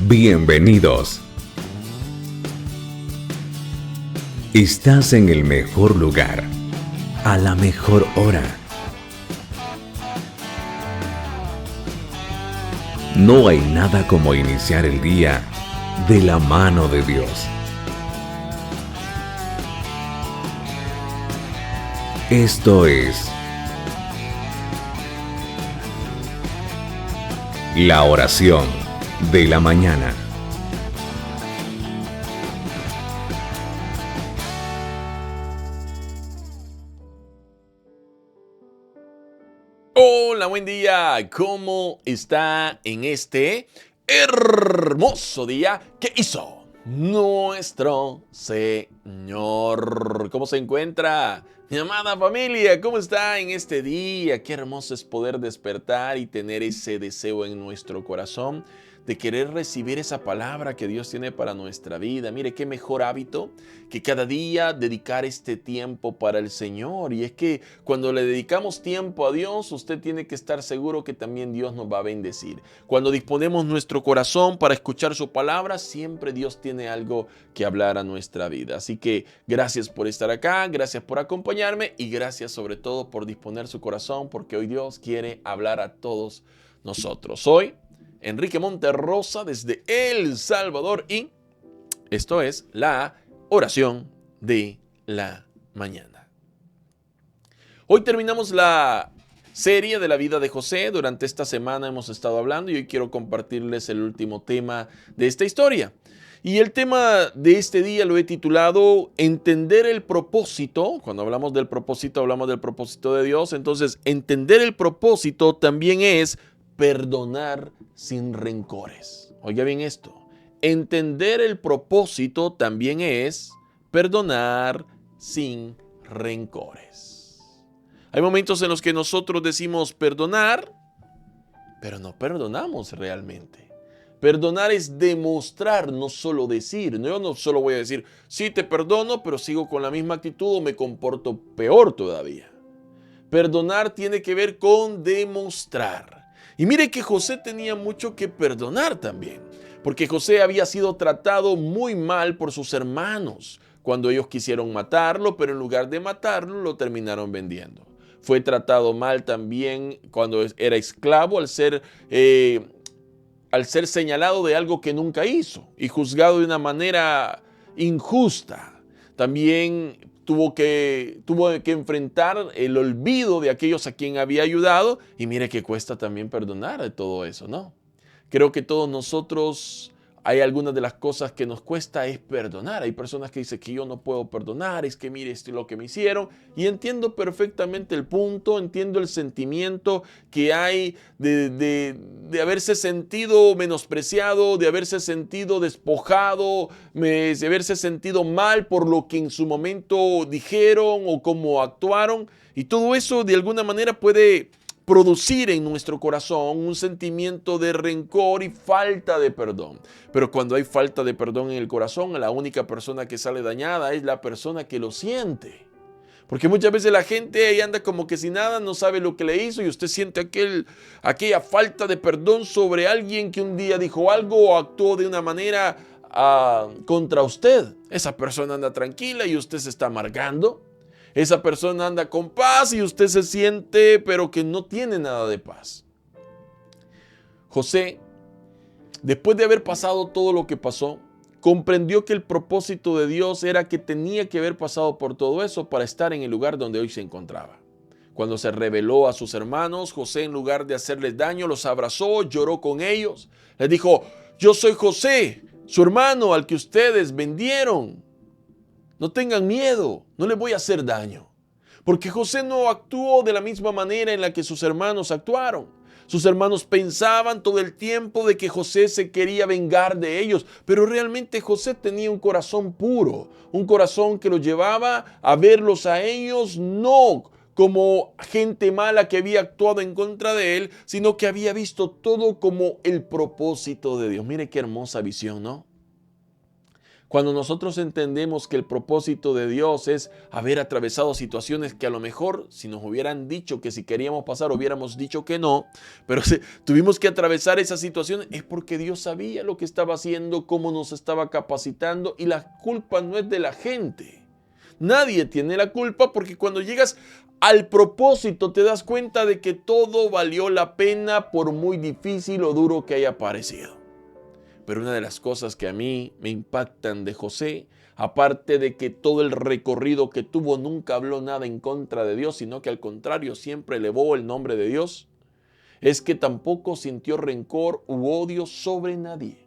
Bienvenidos. Estás en el mejor lugar, a la mejor hora. No hay nada como iniciar el día de la mano de Dios. Esto es la oración de la mañana. Hola, buen día. ¿Cómo está en este hermoso día que hizo nuestro Señor? ¿Cómo se encuentra, mi amada familia? ¿Cómo está en este día? Qué hermoso es poder despertar y tener ese deseo en nuestro corazón de querer recibir esa palabra que Dios tiene para nuestra vida. Mire, qué mejor hábito que cada día dedicar este tiempo para el Señor. Y es que cuando le dedicamos tiempo a Dios, usted tiene que estar seguro que también Dios nos va a bendecir. Cuando disponemos nuestro corazón para escuchar su palabra, siempre Dios tiene algo que hablar a nuestra vida. Así que gracias por estar acá, gracias por acompañarme y gracias sobre todo por disponer su corazón, porque hoy Dios quiere hablar a todos nosotros. Hoy Enrique Monterrosa desde El Salvador y esto es la oración de la mañana. Hoy terminamos la serie de la vida de José. Durante esta semana hemos estado hablando y hoy quiero compartirles el último tema de esta historia. Y el tema de este día lo he titulado Entender el propósito. Cuando hablamos del propósito de Dios. Entonces, entender el propósito también es perdonar sin rencores. Oiga bien esto. Entender el propósito también es perdonar sin rencores. Hay momentos en los que nosotros decimos perdonar, pero no perdonamos realmente. Perdonar es demostrar, no solo decir. Yo no solo voy a decir, sí te perdono, pero sigo con la misma actitud o me comporto peor todavía. Perdonar tiene que ver con demostrar. Y mire que José tenía mucho que perdonar también, porque José había sido tratado muy mal por sus hermanos cuando ellos quisieron matarlo, pero en lugar de matarlo lo terminaron vendiendo. Fue tratado mal también cuando era esclavo al ser señalado de algo que nunca hizo y juzgado de una manera injusta. También tuvo que enfrentar el olvido de aquellos a quien había ayudado y mire que cuesta también perdonar de todo eso, ¿no? Creo que todos nosotros hay algunas de las cosas que nos cuesta es perdonar. Hay personas que dicen que yo no puedo perdonar, es que mire esto es lo que me hicieron. Y entiendo perfectamente el punto, entiendo el sentimiento que hay de haberse sentido menospreciado, de haberse sentido despojado, de haberse sentido mal por lo que en su momento dijeron o cómo actuaron. Y todo eso de alguna manera puede producir en nuestro corazón un sentimiento de rencor y falta de perdón. Pero cuando hay falta de perdón en el corazón, la única persona que sale dañada es la persona que lo siente. Porque muchas veces la gente ahí anda como que sin nada, no sabe lo que le hizo y usted siente aquella falta de perdón sobre alguien que un día dijo algo o actuó de una manera contra usted. Esa persona anda tranquila y usted se está amargando. Esa persona anda con paz y usted se siente, pero que no tiene nada de paz. José, después de haber pasado todo lo que pasó, comprendió que el propósito de Dios era que tenía que haber pasado por todo eso para estar en el lugar donde hoy se encontraba. Cuando se reveló a sus hermanos, José, en lugar de hacerles daño, los abrazó, lloró con ellos. Les dijo, yo soy José, su hermano al que ustedes vendieron. No tengan miedo, no les voy a hacer daño. Porque José no actuó de la misma manera en la que sus hermanos actuaron. Sus hermanos pensaban todo el tiempo de que José se quería vengar de ellos, pero realmente José tenía un corazón puro, un corazón que lo llevaba a verlos a ellos no como gente mala que había actuado en contra de él, sino que había visto todo como el propósito de Dios. Mire qué hermosa visión, ¿no? Cuando nosotros entendemos que el propósito de Dios es haber atravesado situaciones que a lo mejor si nos hubieran dicho que si queríamos pasar hubiéramos dicho que no, pero tuvimos que atravesar esa situación, es porque Dios sabía lo que estaba haciendo, cómo nos estaba capacitando, y la culpa no es de la gente. Nadie tiene la culpa, porque cuando llegas al propósito te das cuenta de que todo valió la pena, por muy difícil o duro que haya parecido. Pero una de las cosas que a mí me impactan de José, aparte de que todo el recorrido que tuvo nunca habló nada en contra de Dios, sino que al contrario siempre elevó el nombre de Dios, es que tampoco sintió rencor u odio sobre nadie.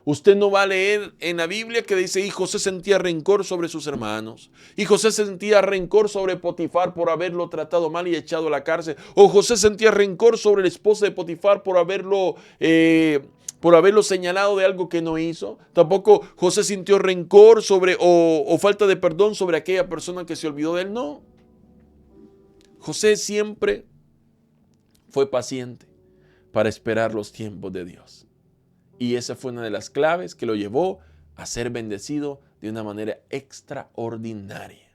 Usted no va a leer en la Biblia que dice, y José sentía rencor sobre sus hermanos, y José sentía rencor sobre Potifar por haberlo tratado mal y echado a la cárcel, o José sentía rencor sobre el esposo de Potifar por haberlo señalado de algo que no hizo. Tampoco José sintió rencor sobre o falta de perdón sobre aquella persona que se olvidó de él. No. José siempre fue paciente para esperar los tiempos de Dios. Y esa fue una de las claves que lo llevó a ser bendecido de una manera extraordinaria.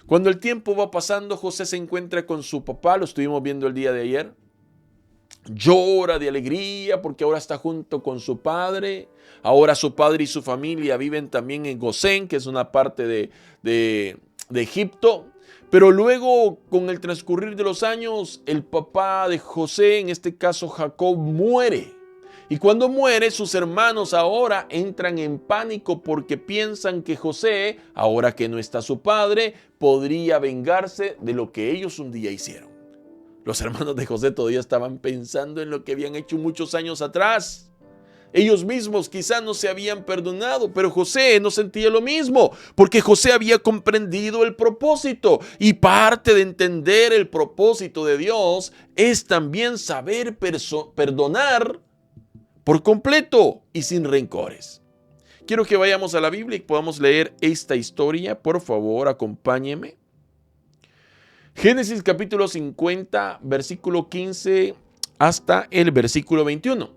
Cuando el tiempo va pasando, José se encuentra con su papá, lo estuvimos viendo el día de ayer. Llora de alegría porque ahora está junto con su padre. Ahora su padre y su familia viven también en Gosén, que es una parte de Egipto. Pero luego, con el transcurrir de los años, el papá de José, en este caso Jacob, muere. Y cuando muere, sus hermanos ahora entran en pánico porque piensan que José, ahora que no está su padre, podría vengarse de lo que ellos un día hicieron. Los hermanos de José todavía estaban pensando en lo que habían hecho muchos años atrás. Ellos mismos quizás no se habían perdonado, pero José no sentía lo mismo, porque José había comprendido el propósito. Y parte de entender el propósito de Dios es también saber perdonar por completo y sin rencores. Quiero que vayamos a la Biblia y podamos leer esta historia. Por favor, acompáñeme. Génesis capítulo 50, versículo 15 hasta el versículo 21.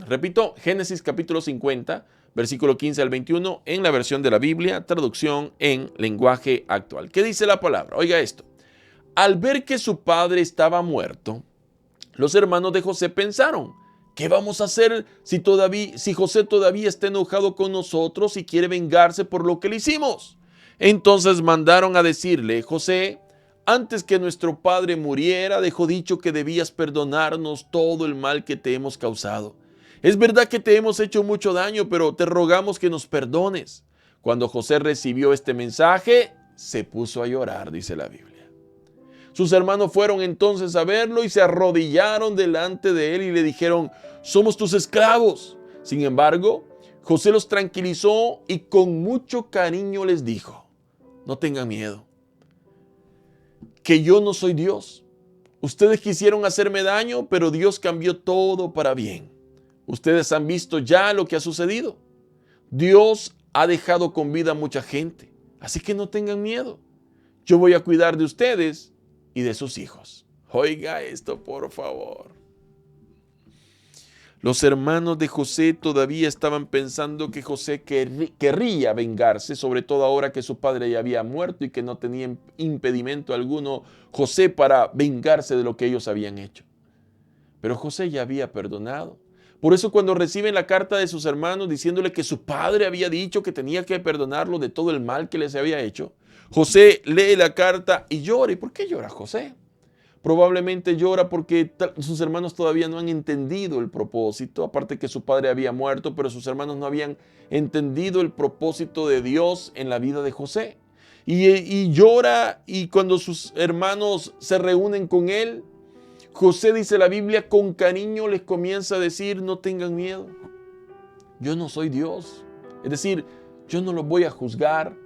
Repito, Génesis capítulo 50, versículo 15 al 21 en la versión de la Biblia, traducción en lenguaje actual. ¿Qué dice la palabra? Oiga esto. Al ver que su padre estaba muerto, los hermanos de José pensaron, ¿qué vamos a hacer si José todavía está enojado con nosotros y quiere vengarse por lo que le hicimos? Entonces mandaron a decirle, José, antes que nuestro padre muriera, dejó dicho que debías perdonarnos todo el mal que te hemos causado. Es verdad que te hemos hecho mucho daño, pero te rogamos que nos perdones. Cuando José recibió este mensaje, se puso a llorar, dice la Biblia. Sus hermanos fueron entonces a verlo y se arrodillaron delante de él y le dijeron, somos tus esclavos. Sin embargo, José los tranquilizó y con mucho cariño les dijo, no tengan miedo, que yo no soy Dios. Ustedes quisieron hacerme daño, pero Dios cambió todo para bien. Ustedes han visto ya lo que ha sucedido. Dios ha dejado con vida a mucha gente, así que no tengan miedo. Yo voy a cuidar de ustedes y de sus hijos. Oiga esto, por favor. Los hermanos de José todavía estaban pensando que José querría vengarse, sobre todo ahora que su padre ya había muerto y que no tenía impedimento alguno José para vengarse de lo que ellos habían hecho. Pero José ya había perdonado. Por eso cuando reciben la carta de sus hermanos diciéndole que su padre había dicho que tenía que perdonarlo de todo el mal que les había hecho, José lee la carta y llora. ¿Y por qué llora José? Probablemente llora porque sus hermanos todavía no han entendido el propósito, aparte que su padre había muerto, pero sus hermanos no habían entendido el propósito de Dios en la vida de José. Y llora, y cuando sus hermanos se reúnen con él, José, dice la Biblia, con cariño les comienza a decir, no tengan miedo, yo no soy Dios. Es decir, yo no los voy a juzgar,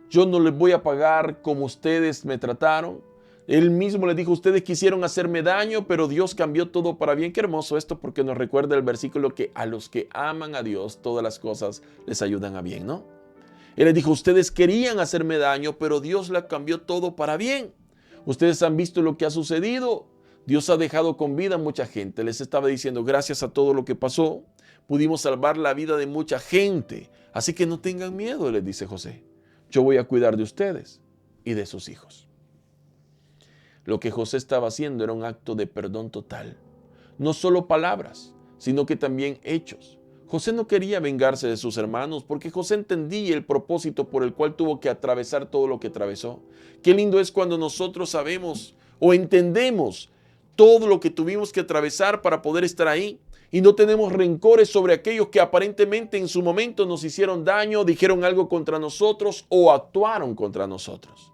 yo no les voy a pagar como ustedes me trataron. Él mismo les dijo, ustedes quisieron hacerme daño, pero Dios cambió todo para bien. Qué hermoso esto, porque nos recuerda el versículo que a los que aman a Dios, todas las cosas les ayudan a bien, ¿no? Él les dijo, ustedes querían hacerme daño, pero Dios la cambió todo para bien. Ustedes han visto lo que ha sucedido. Dios ha dejado con vida a mucha gente. Les estaba diciendo, gracias a todo lo que pasó, pudimos salvar la vida de mucha gente. Así que no tengan miedo, les dice José. Yo voy a cuidar de ustedes y de sus hijos. Lo que José estaba haciendo era un acto de perdón total. No solo palabras, sino que también hechos. José no quería vengarse de sus hermanos porque José entendía el propósito por el cual tuvo que atravesar todo lo que atravesó. Qué lindo es cuando nosotros sabemos o entendemos todo lo que tuvimos que atravesar para poder estar ahí y no tenemos rencores sobre aquellos que aparentemente en su momento nos hicieron daño, dijeron algo contra nosotros o actuaron contra nosotros.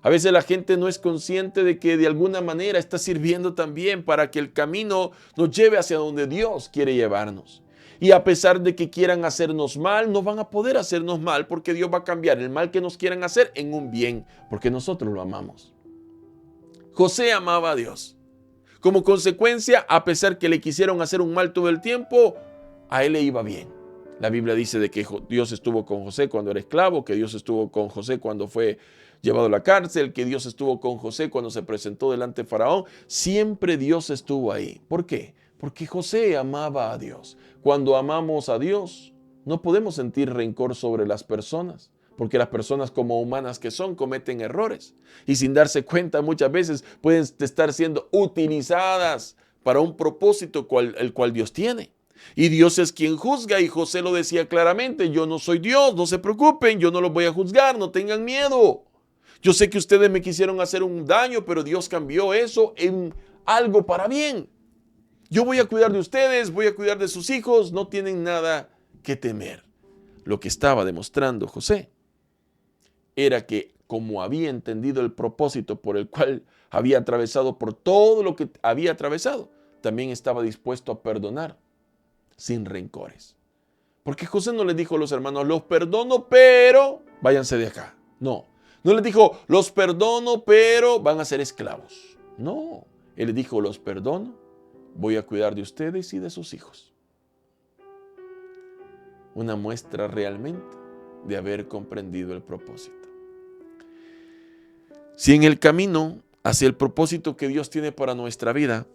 A veces la gente no es consciente de que de alguna manera está sirviendo también para que el camino nos lleve hacia donde Dios quiere llevarnos. Y a pesar de que quieran hacernos mal, no van a poder hacernos mal porque Dios va a cambiar el mal que nos quieran hacer en un bien, porque nosotros lo amamos. José amaba a Dios. Como consecuencia, a pesar que le quisieron hacer un mal todo el tiempo, a él le iba bien. La Biblia dice de que Dios estuvo con José cuando era esclavo, que Dios estuvo con José cuando fue llevado a la cárcel, que Dios estuvo con José cuando se presentó delante de Faraón. Siempre Dios estuvo ahí. ¿Por qué? Porque José amaba a Dios. Cuando amamos a Dios, no podemos sentir rencor sobre las personas, porque las personas como humanas que son cometen errores y sin darse cuenta muchas veces pueden estar siendo utilizadas para un propósito el cual Dios tiene. Y Dios es quien juzga y José lo decía claramente, yo no soy Dios, no se preocupen, yo no los voy a juzgar, no tengan miedo. Yo sé que ustedes me quisieron hacer un daño, pero Dios cambió eso en algo para bien. Yo voy a cuidar de ustedes, voy a cuidar de sus hijos, no tienen nada que temer. Lo que estaba demostrando José era que como había entendido el propósito por el cual había atravesado por todo lo que había atravesado, también estaba dispuesto a perdonar sin rencores. Porque José no les dijo a los hermanos, los perdono, pero váyanse de acá. No les dijo, los perdono, pero van a ser esclavos. No, él les dijo, los perdono, voy a cuidar de ustedes y de sus hijos. Una muestra realmente de haber comprendido el propósito. Si en el camino hacia el propósito que Dios tiene para nuestra vida,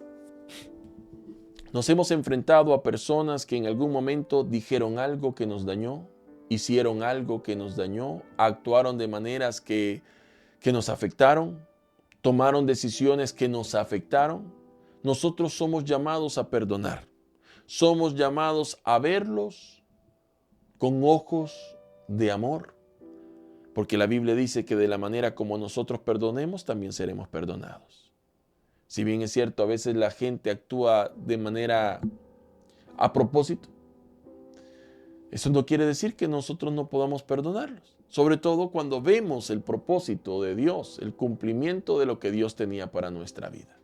nos hemos enfrentado a personas que en algún momento dijeron algo que nos dañó, hicieron algo que nos dañó, actuaron de maneras que nos afectaron, tomaron decisiones que nos afectaron, nosotros somos llamados a perdonar. Somos llamados a verlos con ojos de amor. Porque la Biblia dice que de la manera como nosotros perdonemos, también seremos perdonados. Si bien es cierto, a veces la gente actúa de manera a propósito, eso no quiere decir que nosotros no podamos perdonarlos. Sobre todo cuando vemos el propósito de Dios, el cumplimiento de lo que Dios tenía para nuestra vida.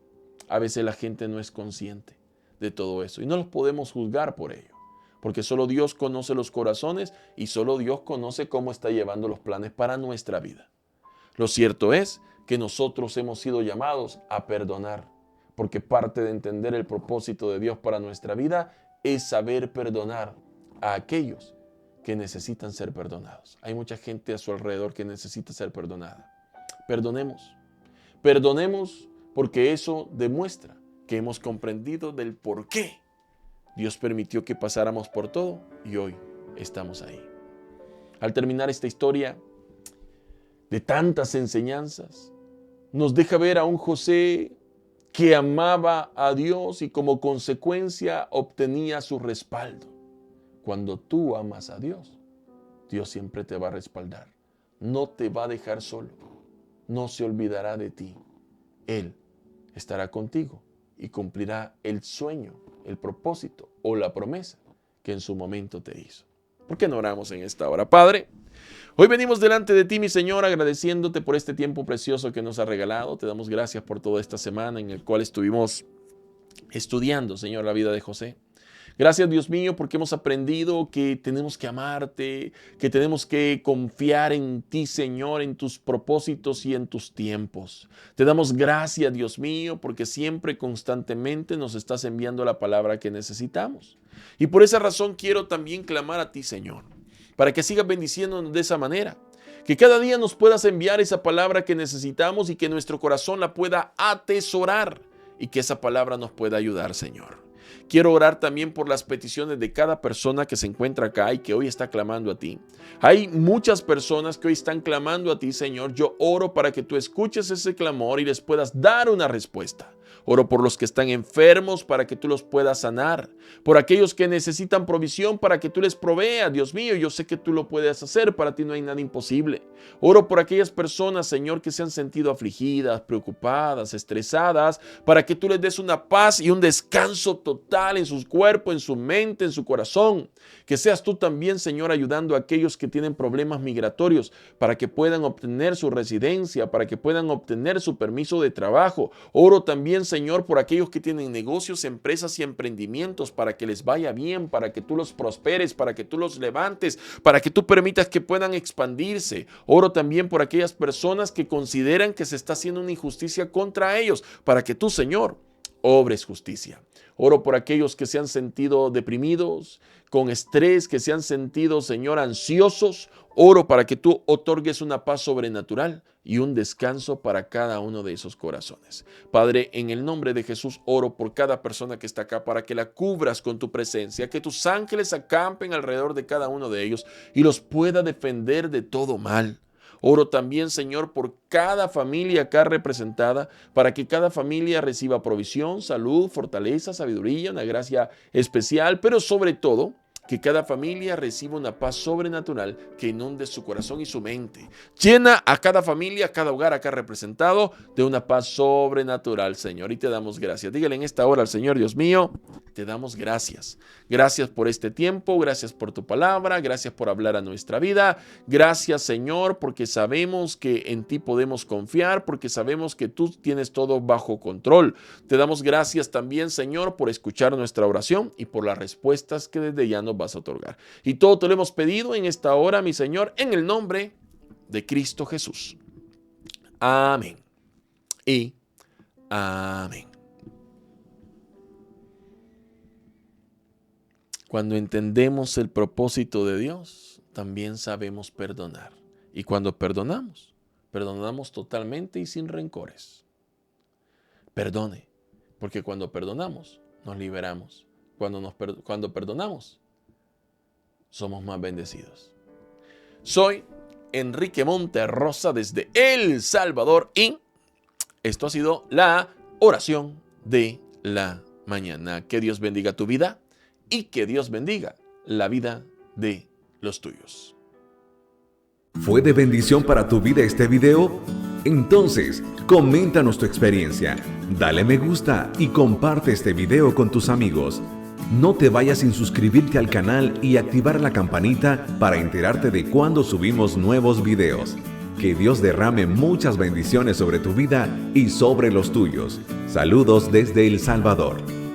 A veces la gente no es consciente de todo eso y no los podemos juzgar por ello. Porque solo Dios conoce los corazones y solo Dios conoce cómo está llevando los planes para nuestra vida. Lo cierto es que nosotros hemos sido llamados a perdonar, porque parte de entender el propósito de Dios para nuestra vida es saber perdonar a aquellos que necesitan ser perdonados. Hay mucha gente a su alrededor que necesita ser perdonada. Perdonemos porque eso demuestra que hemos comprendido del por qué Dios permitió que pasáramos por todo y hoy estamos ahí. Al terminar esta historia de tantas enseñanzas, nos deja ver a un José que amaba a Dios y como consecuencia obtenía su respaldo. Cuando tú amas a Dios, Dios siempre te va a respaldar. No te va a dejar solo. No se olvidará de ti. Él estará contigo y cumplirá el sueño, el propósito o la promesa que en su momento te hizo. ¿Por qué no oramos en esta hora? Padre, hoy venimos delante de ti, mi Señor, agradeciéndote por este tiempo precioso que nos has regalado. Te damos gracias por toda esta semana en la cual estuvimos estudiando, Señor, la vida de José. Gracias, Dios mío, porque hemos aprendido que tenemos que amarte, que tenemos que confiar en ti, Señor, en tus propósitos y en tus tiempos. Te damos gracias, Dios mío, porque siempre, constantemente nos estás enviando la palabra que necesitamos. Y por esa razón quiero también clamar a ti, Señor, para que sigas bendiciéndonos de esa manera. Que cada día nos puedas enviar esa palabra que necesitamos y que nuestro corazón la pueda atesorar y que esa palabra nos pueda ayudar, Señor. Quiero orar también por las peticiones de cada persona que se encuentra acá y que hoy está clamando a ti. Hay muchas personas que hoy están clamando a ti, Señor. Yo oro para que tú escuches ese clamor y les puedas dar una respuesta. Oro por los que están enfermos para que tú los puedas sanar. Por aquellos que necesitan provisión para que tú les proveas. Dios mío, yo sé que tú lo puedes hacer. Para ti no hay nada imposible. Oro por aquellas personas, Señor, que se han sentido afligidas, preocupadas, estresadas, para que tú les des una paz y un descanso total en su cuerpo, en su mente, en su corazón. Que seas tú también, Señor, ayudando a aquellos que tienen problemas migratorios para que puedan obtener su residencia, para que puedan obtener su permiso de trabajo. Oro también, Señor, por aquellos que tienen negocios, empresas y emprendimientos, para que les vaya bien, para que tú los prosperes, para que tú los levantes, para que tú permitas que puedan expandirse. Oro también por aquellas personas que consideran que se está haciendo una injusticia contra ellos, para que tú, Señor, obres justicia. Oro por aquellos que se han sentido deprimidos, con estrés, que se han sentido, Señor, ansiosos. Oro para que tú otorgues una paz sobrenatural y un descanso para cada uno de esos corazones. Padre, en el nombre de Jesús, oro por cada persona que está acá para que la cubras con tu presencia, que tus ángeles acampen alrededor de cada uno de ellos y los pueda defender de todo mal. Oro también, Señor, por cada familia acá representada, para que cada familia reciba provisión, salud, fortaleza, sabiduría, una gracia especial, pero sobre todo, que cada familia reciba una paz sobrenatural que inunde su corazón y su mente. Llena a cada familia, a cada hogar acá representado de una paz sobrenatural, Señor. Y te damos gracias. Dígale en esta hora al Señor, Dios mío, te damos gracias. Gracias por este tiempo, gracias por tu palabra, gracias por hablar a nuestra vida. Gracias, Señor, porque sabemos que en ti podemos confiar, porque sabemos que tú tienes todo bajo control. Te damos gracias también, Señor, por escuchar nuestra oración y por las respuestas que desde ya nos vas a otorgar. Y todo te lo hemos pedido en esta hora, mi Señor, en el nombre de Cristo Jesús. Amén y amén. Cuando entendemos el propósito de Dios, también sabemos perdonar. Y cuando perdonamos, perdonamos totalmente y sin rencores. Perdone, porque cuando perdonamos, nos liberamos. Cuando perdonamos, somos más bendecidos. Soy Enrique Monterrosa desde El Salvador y esto ha sido la oración de la mañana. Que Dios bendiga tu vida y que Dios bendiga la vida de los tuyos. ¿Fue de bendición para tu vida este video? Entonces, coméntanos tu experiencia, dale me gusta y comparte este video con tus amigos. No te vayas sin suscribirte al canal y activar la campanita para enterarte de cuando subimos nuevos videos. Que Dios derrame muchas bendiciones sobre tu vida y sobre los tuyos. Saludos desde El Salvador.